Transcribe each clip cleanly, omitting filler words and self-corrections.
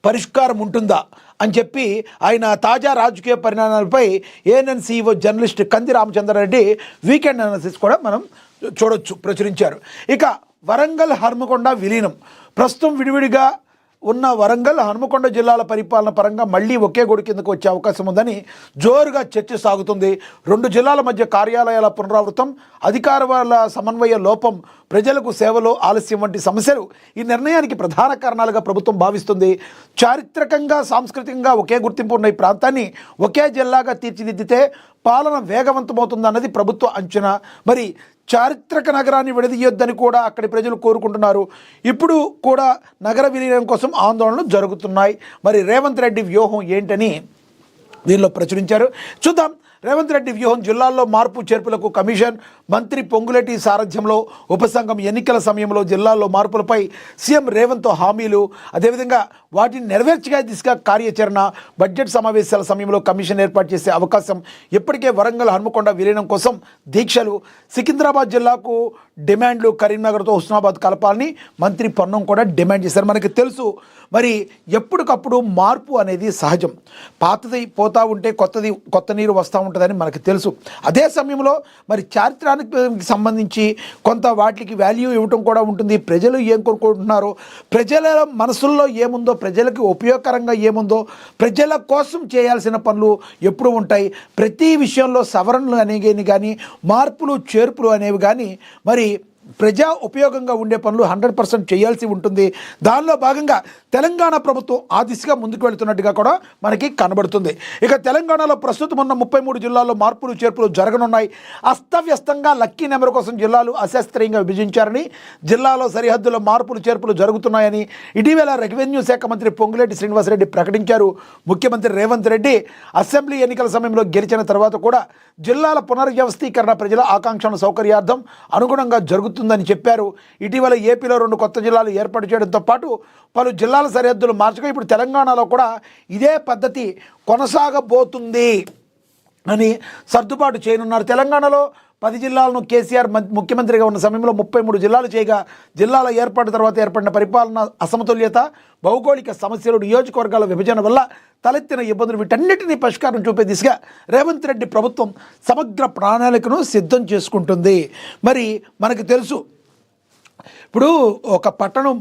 పరిష్కారం ఉంటుందా అని చెప్పి ఆయన తాజా రాజకీయ పరిణామాలపై ఏఎన్ఎన్ CEO జర్నలిస్ట్ కంది రామచంద్రారెడ్డి వీకెండ్ అనాలిసిస్ కూడా మనం చూడొచ్చు ప్రచురించారు. ఇక వరంగల్ హన్మకొండ విలీనం ప్రస్తుతం విడివిడిగా ఉన్న వరంగల్ హన్మకొండ జిల్లాల పరిపాలన పరంగా మళ్ళీ ఒకే గొడు కిందకు వచ్చే అవకాశం ఉందని జోరుగా చర్చ సాగుతుంది. రెండు జిల్లాల మధ్య కార్యాలయాల పునరావృతం, అధికారుల సమన్వయ లోపం, ప్రజలకు సేవలో ఆలస్యం వంటి సమస్యలు ఈ నిర్ణయానికి ప్రధాన కారణాలుగా ప్రభుత్వం భావిస్తుంది. చారిత్రకంగా సాంస్కృతికంగా ఒకే గుర్తింపు ఉన్న ఈ ప్రాంతాన్ని ఒకే జిల్లాగా తీర్చిదిద్దితే పాలన వేగవంతమవుతుందన్నది ప్రభుత్వ అంచనా. మరి చారిత్రక నగరాన్ని విడదీయొద్దని కూడా అక్కడి ప్రజలు కోరుకుంటున్నారు. ఇప్పుడు కూడా నగర విలీనం కోసం ఆందోళనలు జరుగుతున్నాయి. మరి రేవంత్ రెడ్డి వ్యూహం ఏంటని దీనిలో ప్రచురించారు. చూద్దాం. రేవంత్ రెడ్డి వ్యూహం జిల్లాల్లో మార్పు చేర్పులకు కమిషన్, మంత్రి పొంగులేటి సారథ్యంలో ఉపసంఘం, ఎన్నికల సమయంలో జిల్లాల్లో మార్పులపై సీఎం రేవంత్ హామీలు, అదేవిధంగా వాటిని నెరవేర్చగా దిశగా కార్యాచరణ, బడ్జెట్ సమావేశాల సమయంలో కమిషన్ ఏర్పాటు చేసే అవకాశం, ఇప్పటికే వరంగల్ హన్మకొండ విలీనం కోసం దీక్షలు, సికింద్రాబాద్ జిల్లాకు డిమాండ్లు, కరీంనగర్తో హుస్నాబాద్ కలపాలని మంత్రి పొన్నం కూడా డిమాండ్ చేశారు. మనకి తెలుసు మరి ఎప్పటికప్పుడు మార్పు అనేది సహజం. పాతది పోతూ ఉంటే కొత్త నీరు వస్తూ ఉంటుందని మనకు తెలుసు. అదే సమయంలో మరి చారిత్రానికి సంబంధించి కొంత వాటికి వాల్యూ ఇవ్వటం కూడా ఉంటుంది. ప్రజలు ఏం కోరుకుంటున్నారో, ప్రజల మనసుల్లో ఏముందో, ప్రజలకు ఉపయోగకరంగా ఏముందో, ప్రజల కోసం చేయాల్సిన పనులు ఎప్పుడు ఉంటాయి. ప్రతి విషయంలో సవరణలు అనేవి కానీ, మార్పులు చేర్పులు అనేవి కానీ మరి ప్రజా ఉపయోగంగా ఉండే పనులు 100% చేయాల్సి ఉంటుంది. దానిలో భాగంగా తెలంగాణ ప్రభుత్వం ఆ దిశగా ముందుకు వెళుతున్నట్టుగా కూడా మనకి కనబడుతుంది. ఇక తెలంగాణలో ప్రస్తుతం ఉన్న 33 జిల్లాల్లో మార్పులు చేర్పులు జరగనున్నాయి. అస్తవ్యస్తంగా లక్కీ నెంబర్ కోసం జిల్లాలు అశాస్త్రీయంగా విభజించారని, జిల్లాలో సరిహద్దుల మార్పులు చేర్పులు జరుగుతున్నాయని ఇటీవల రెవెన్యూ శాఖ మంత్రి పొంగులేటి శ్రీనివాసరెడ్డి ప్రకటించారు. ముఖ్యమంత్రి రేవంత్ రెడ్డి అసెంబ్లీ ఎన్నికల సమయంలో గెలిచిన తర్వాత కూడా జిల్లాల పునర్వ్యవస్థీకరణ ప్రజల ఆకాంక్షల సౌకర్యార్థం అనుగుణంగా జరుగుతుందని చెప్పారు. ఇటీవల ఏపీలో 2 కొత్త జిల్లాలు ఏర్పాటు చేయడంతో పాటు పలు జిల్లాల సరిహద్దులు మార్చగా ఇప్పుడు తెలంగాణలో కూడా ఇదే పద్ధతి కొనసాగబోతుంది అని సర్దుబాటు చేయనున్నారు. తెలంగాణలో 10 జిల్లాలను కేసీఆర్ ముఖ్యమంత్రిగా ఉన్న సమయంలో 33 జిల్లాలు చేయగా, జిల్లాల ఏర్పాటు తర్వాత ఏర్పడిన పరిపాలన అసమతుల్యత, భౌగోళిక సమస్యలు, నియోజకవర్గాల విభజన వల్ల తలెత్తిన ఇబ్బందులు, వీటన్నిటినీ పరిష్కారం చూపే దిశగా రేవంత్ రెడ్డి ప్రభుత్వం సమగ్ర ప్రణాళికను సిద్ధం చేసుకుంటుంది. మరి మనకు తెలుసు ఇప్పుడు ఒక పట్టణం,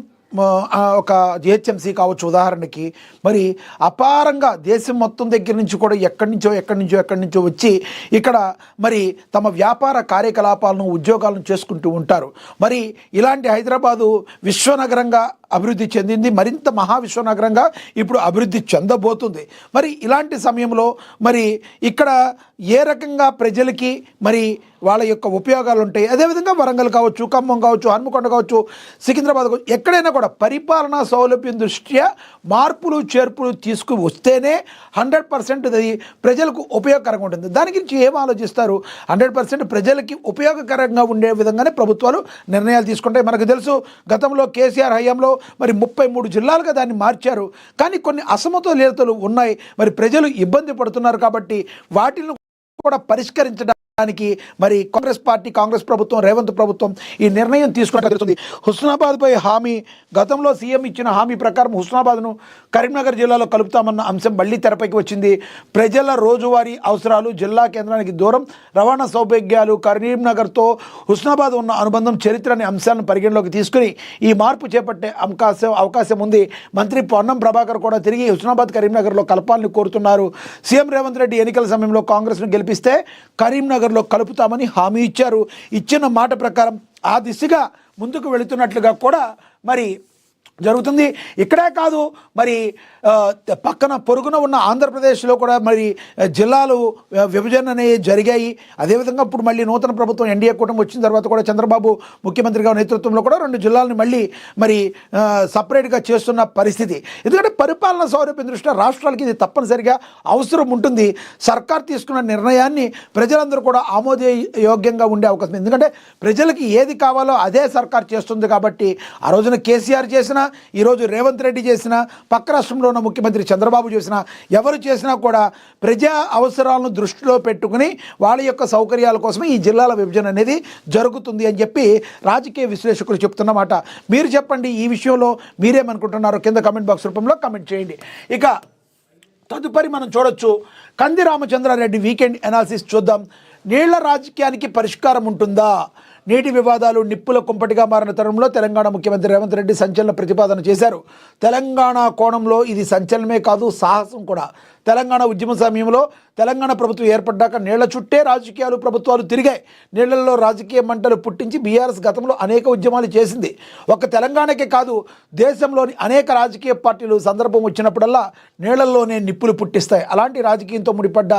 ఒక జిహెచ్ఎంసీ కావచ్చు ఉదాహరణకి, మరి అపారంగా దేశం మొత్తం దగ్గర నుంచి కూడా ఎక్కడి నుంచో వచ్చి ఇక్కడ మరి తమ వ్యాపార కార్యకలాపాలను, ఉద్యోగాలను చేసుకుంటూ ఉంటారు. మరి ఇలాంటి హైదరాబాదు విశ్వనగరంగా అభివృద్ధి చెందింది, మరింత మహావిశ్వనగరంగా ఇప్పుడు అభివృద్ధి చెందబోతుంది. మరి ఇలాంటి సమయంలో మరి ఇక్కడ ఏ రకంగా ప్రజలకి మరి వాళ్ళ యొక్క ఉపయోగాలు ఉంటాయి. అదేవిధంగా వరంగల్ కావచ్చు, ఖమ్మం కావచ్చు, హన్మకొండ కావచ్చు, సికింద్రాబాద్ కావచ్చు, ఎక్కడైనా కూడా పరిపాలనా సౌలభ్యం దృష్ట్యా మార్పులు చేర్పులు తీసుకువస్తేనే 100% అది ప్రజలకు ఉపయోగకరంగా ఉంటుంది. దాని గురించి ఏం ఆలోచిస్తారు? 100% ప్రజలకి ఉపయోగకరంగా ఉండే విధంగానే ప్రభుత్వాలు నిర్ణయాలు తీసుకుంటాయి. మనకు తెలుసు గతంలో కేసీఆర్ హయాంలో మరి 33 జిల్లాలుగా దాన్ని మార్చారు. కానీ కొన్ని అసమతుల్యతలు ఉన్నాయి. మరి ప్రజలు ఇబ్బంది పడుతున్నారు కాబట్టి వాటిని కూడా పరిష్కరించడానికి మరి కాంగ్రెస్ ప్రభుత్వం, రేవంత్ ప్రభుత్వం ఈ నిర్ణయం తీసుకున్నట్టు తెలుస్తుంది. హుస్నాబాద్పై హామీ, గతంలో సీఎం ఇచ్చిన హామీ ప్రకారం హుస్నాబాద్ను కరీంనగర్ జిల్లాలో కలుపుతామన్న అంశం మళ్లీ తెరపైకి వచ్చింది. ప్రజల రోజువారీ అవసరాలు, జిల్లా కేంద్రానికి దూరం, రవాణా సౌభాగ్యాలు, కరీంనగర్తో హుస్నాబాద్ ఉన్న అనుబంధం, చరిత్ర అనే అంశాలను పరిగణలోకి తీసుకుని ఈ మార్పు చేపట్టే అవకాశం ఉంది. మంత్రి పొన్నం ప్రభాకర్ కూడా తిరిగి హుస్నాబాద్ కరీంనగర్లో కలపాలని కోరుతున్నారు. సీఎం రేవంత్ రెడ్డి ఎన్నికల సమయంలో కాంగ్రెస్ను గెలిపిస్తే కరీంనగర్లో కలుపుతామని హామీ ఇచ్చారు. ఇచ్చిన మాట ప్రకారం ఆ దిశగా ముందుకు వెళుతున్నట్లుగా కూడా మరి జరుగుతుంది. ఇక్కడే కాదు మరి పక్కన పొరుగున ఉన్న ఆంధ్రప్రదేశ్లో కూడా మరి జిల్లాలు విభజన అనేవి జరిగాయి. అదేవిధంగా ఇప్పుడు మళ్ళీ నూతన ప్రభుత్వం ఎన్డీఏ కూటమి వచ్చిన తర్వాత కూడా చంద్రబాబు ముఖ్యమంత్రిగా నేతృత్వంలో కూడా 2 జిల్లాలను మళ్ళీ మరి సపరేట్గా చేస్తున్న పరిస్థితి. ఎందుకంటే పరిపాలన సౌలభ్యం దృష్ట్యా రాష్ట్రాలకి ఇది తప్పనిసరిగా అవసరం ఉంటుంది. సర్కార్ తీసుకున్న నిర్ణయాన్ని ప్రజలందరూ కూడా ఆమోదయోగ్యంగా ఉండే అవకాశం. ఎందుకంటే ప్రజలకి ఏది కావాలో అదే సర్కార్ చేస్తుంది కాబట్టి ఆ రోజున కేసీఆర్ చేసిన ఈరోజు రేవంత్ రెడ్డి చేసినా, పక్క రాష్ట్రంలో ఉన్న ముఖ్యమంత్రి చంద్రబాబు చేసినా, ఎవరు చేసినా కూడా ప్రజా అవసరాలను దృష్టిలో పెట్టుకుని వాళ్ళ యొక్క సౌకర్యాల కోసమే ఈ జిల్లాల విభజన అనేది జరుగుతుంది అని చెప్పి రాజకీయ విశ్లేషకులు చెప్తున్నమాట. మీరు చెప్పండి, ఈ విషయంలో మీరేమనుకుంటున్నారో కింద కమెంట్ బాక్స్ రూపంలో కమెంట్ చేయండి. ఇక తదుపరి మనం చూడొచ్చు కంది రామచంద్రారెడ్డి వీకెండ్ అనాలిసిస్ చూద్దాం. నీళ్ల రాజకీయానికి పరిష్కారం ఉంటుందా? నీటి వివాదాలు నిప్పుల కుంపటిగా మారిన తరుణంలో తెలంగాణ ముఖ్యమంత్రి రేవంత్ రెడ్డి సంచలన ప్రతిపాదన చేశారు. తెలంగాణ కోణంలో ఇది సంచలనమే కాదు, సాహసం కూడా. తెలంగాణ ఉద్యమ సమయంలో తెలంగాణ ప్రభుత్వం ఏర్పడ్డాక నీళ్ల చుట్టే రాజకీయాలు ప్రభుత్వాలు తిరిగాయి. నీళ్లలో రాజకీయ మంటలు పుట్టించి బీఆర్ఎస్ గతంలో అనేక ఉద్యమాలు చేసింది. ఒక తెలంగాణకే కాదు, దేశంలోని అనేక రాజకీయ పార్టీలు సందర్భం వచ్చినప్పుడల్లా నీళ్లలోనే నిప్పులు పుట్టిస్తాయి. అలాంటి రాజకీయంతో ముడిపడ్డ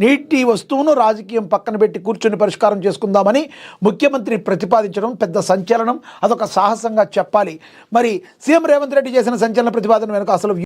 నీటి వస్తువును రాజకీయం పక్కన పెట్టి కూర్చొని పరిష్కారం చేసుకుందామని ముఖ్యమంత్రి ప్రతిపాదించడం పెద్ద సంచలనం, అదొక సాహసంగా చెప్పాలి. మరి సీఎం రేవంత్ రెడ్డి చేసిన సంచలన ప్రతిపాదన వెనుక అసలు